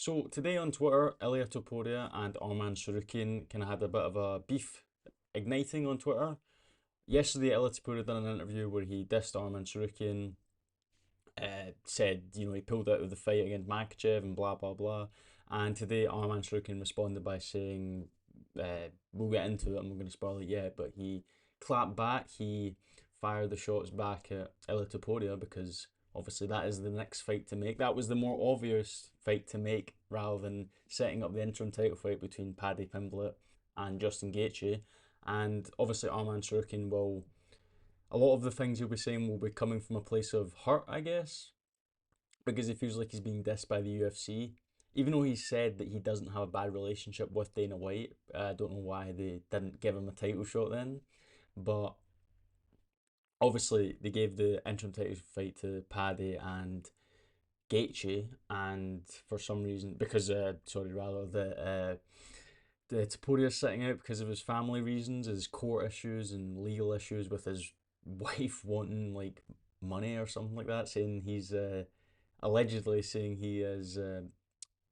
So today on Twitter, Ilia Topuria and Arman Tsarukyan kind of had a bit of a beef igniting on Twitter. Yesterday, Ilia Topuria done an interview where he dissed Arman Tsarukyan, said he pulled out of the fight against Makachev and blah blah blah. And today, Arman Tsarukyan responded by saying, "We'll get into it. I'm not going to spoil it yet," but he clapped back. He fired the shots back at Ilia Topuria because obviously that is the next fight to make. That was the more obvious fight to make rather than setting up the interim title fight between Paddy Pimblett and Justin Gaethje. And obviously Arman Tsarukyan will, a lot of the things he'll be saying will be coming from a place of hurt, I guess, because he feels like he's being dissed by the UFC. Even though he said that he doesn't have a bad relationship with Dana White, I don't know why they didn't give him a title shot then. But obviously they gave the interim title fight to Paddy and Gaethje, and for some reason, because the Topuria's sitting out because of his family reasons, his court issues and legal issues with his wife wanting like money or something like that, saying he's allegedly saying he is a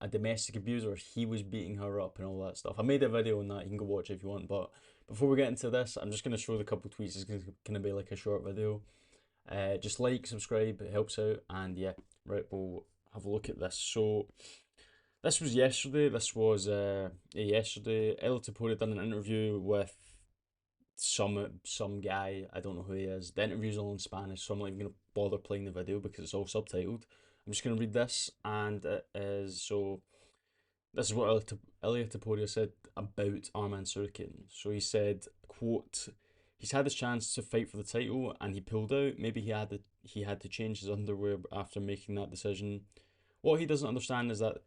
domestic abuser. He was beating her up and all that stuff. I made a video on that. You can go watch it if you want. But before we get into this, I'm just going to show the couple tweets. It's going to be like a short video. Just like, subscribe, it helps out. And yeah, right, we'll have a look at this. So this was yesterday. This was yesterday. El Topuria done an interview with some guy. I don't know who he is. The interview's all in Spanish, so I'm not even gonna bother playing the video because it's all subtitled. I'm just gonna read this, and it is so. This is what Ilia Topuria said about Arman Tsarukyan. So he said, "quote He's had his chance to fight for the title, and he pulled out. Maybe he had to change his underwear after making that decision. What he doesn't understand is that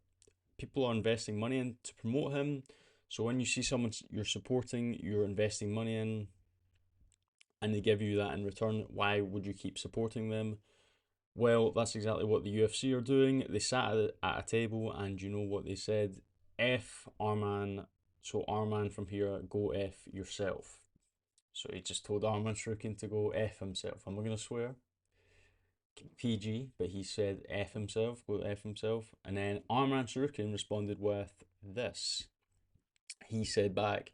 people are investing money in to promote him. So when you see someone you're supporting, you're investing money in, and they give you that in return, why would you keep supporting them? Well, that's exactly what the UFC are doing. They sat at a table, and you know what they said? F Arman. So Arman from here, go F yourself. So he just told Arman Tsarukyan to go F himself. I'm not going to swear. PG, but he said F himself, go F himself. And then Arman Tsarukyan responded with this. He said back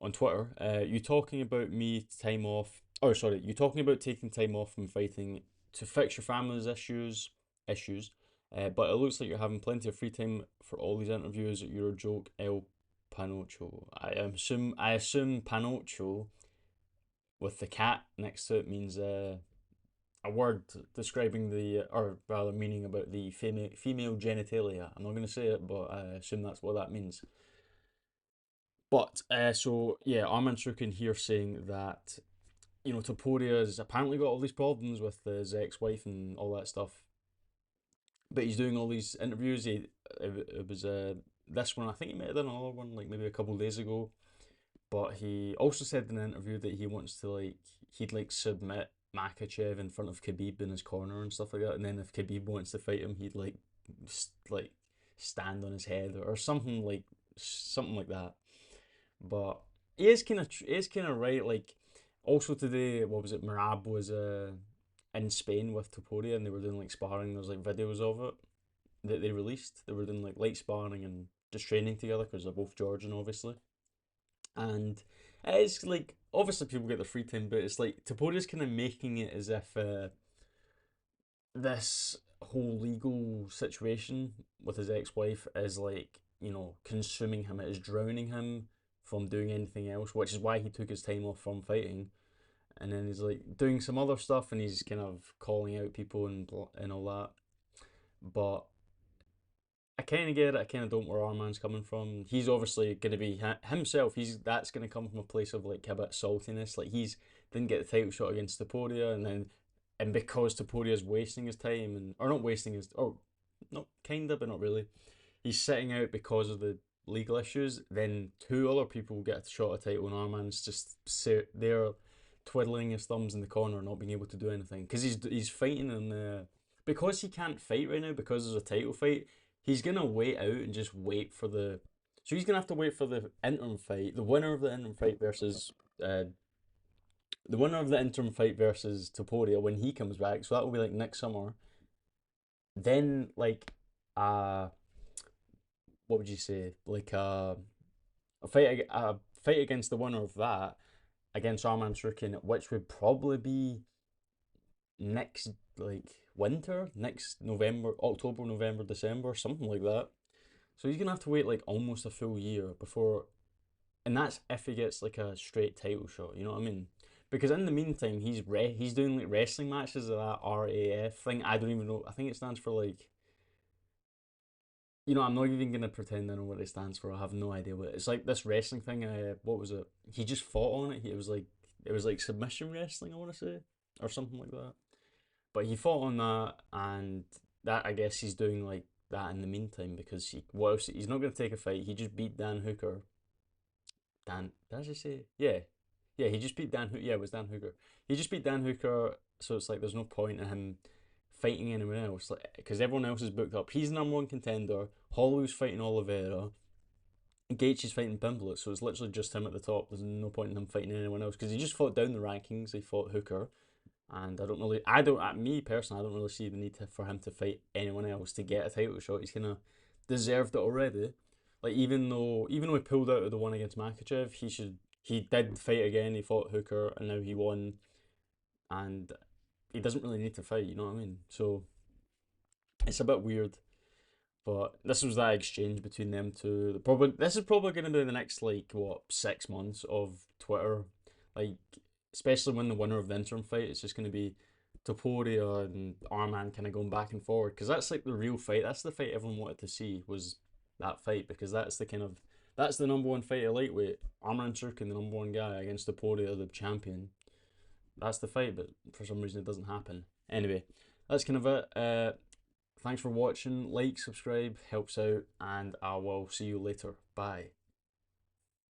on Twitter, you talking about me time off, oh sorry, you talking about taking time off from fighting to fix your family's issues, but it looks like you're having plenty of free time for all these interviews. You're a joke, El Panocho. I assume Panocho with the cat next to it means a word describing the, or rather meaning about the female genitalia. I'm not going to say it, but I assume that's what that means. But so yeah, Arman Tsarukyan here saying that Topuria's apparently got all these problems with his ex-wife and all that stuff, but he's doing all these interviews. It was this one, I think he might have done another one like maybe a couple of days ago, but he also said in an interview that he wants to he'd submit Makachev in front of Khabib in his corner and stuff like that, and then if Khabib wants to fight him, he'd like stand on his head or something like that. But he is kind of right. Like also today, what was it? Marab was in Spain with Topuria, and they were doing like sparring. There's like videos of it that they released. They were doing like light sparring and just training together because they're both Georgian, obviously. And it's like obviously people get their free time, but it's like Topuria's kind of making it as if this whole legal situation with his ex-wife is consuming him, it is drowning him from doing anything else, which is why he took his time off from fighting. And then he's like doing some other stuff, and he's kind of calling out people and all that. But I kind of get it. I kind of don't where Arman's coming from. He's obviously going to be himself. That's going to come from a place of like a bit saltiness. Like he's didn't get the title shot against Topuria, and because Topuria's wasting his time or not wasting his, or not kinda, but not really. He's sitting out because of the legal issues. Then two other people get a shot at title, and Arman's just there twiddling his thumbs in the corner, not being able to do anything because he's fighting in the because he can't fight right now because there's a title fight. He's gonna wait out and just wait for the. So he's gonna have to wait for the interim fight, the winner of the interim fight versus Topuria when he comes back. So that will be like next summer. Then uh what would you say, like a fight against the winner of that against Arman Tsarukyan, which would probably be next like winter, next November, October, November, December, something like that. So he's gonna have to wait like almost a full year before, and that's if he gets like a straight title shot. You know what I mean? Because in the meantime, he's doing like wrestling matches of that RAF thing. I don't even know. I think it stands for like, I'm not even gonna pretend I know what it stands for. I have no idea what it's like. This wrestling thing. What was it? He just fought on it. It was like submission wrestling. I want to say, or something like that. But he fought on that, and that I guess he's doing like that in the meantime because what else? He's not gonna take a fight. He just beat Dan Hooker. Did I just say? Yeah, yeah. He just beat Dan. Yeah, it was Dan Hooker. He just beat Dan Hooker, so it's like there's no point in him fighting anyone else, like because everyone else is booked up. He's the number one contender. Holloway's fighting Oliveira. Gaethje's fighting Pimblet, so it's literally just him at the top. There's no point in him fighting anyone else because he just fought down the rankings. He fought Hooker, and I don't, at me personally, I don't really see the need for him to fight anyone else to get a title shot. He's kind of deserved it already. Like even though he pulled out of the one against Makachev, he did fight again. He fought Hooker, and now he won, and he doesn't really need to fight. You know what I mean? So it's a bit weird. But this was that exchange between them two. This is probably going to be the next like what 6 months of Twitter, like especially when the winner of the interim fight. It's just going to be Topuria and Arman kind of going back and forward because that's like the real fight. That's the fight everyone wanted to see was that fight because that's the number one fight at lightweight. Arman Turkin, the number one guy against Topuria, the champion. That's the fight, but for some reason it doesn't happen. Anyway, that's kind of it. Thanks for watching. Like, subscribe, helps out, and I will see you later. Bye.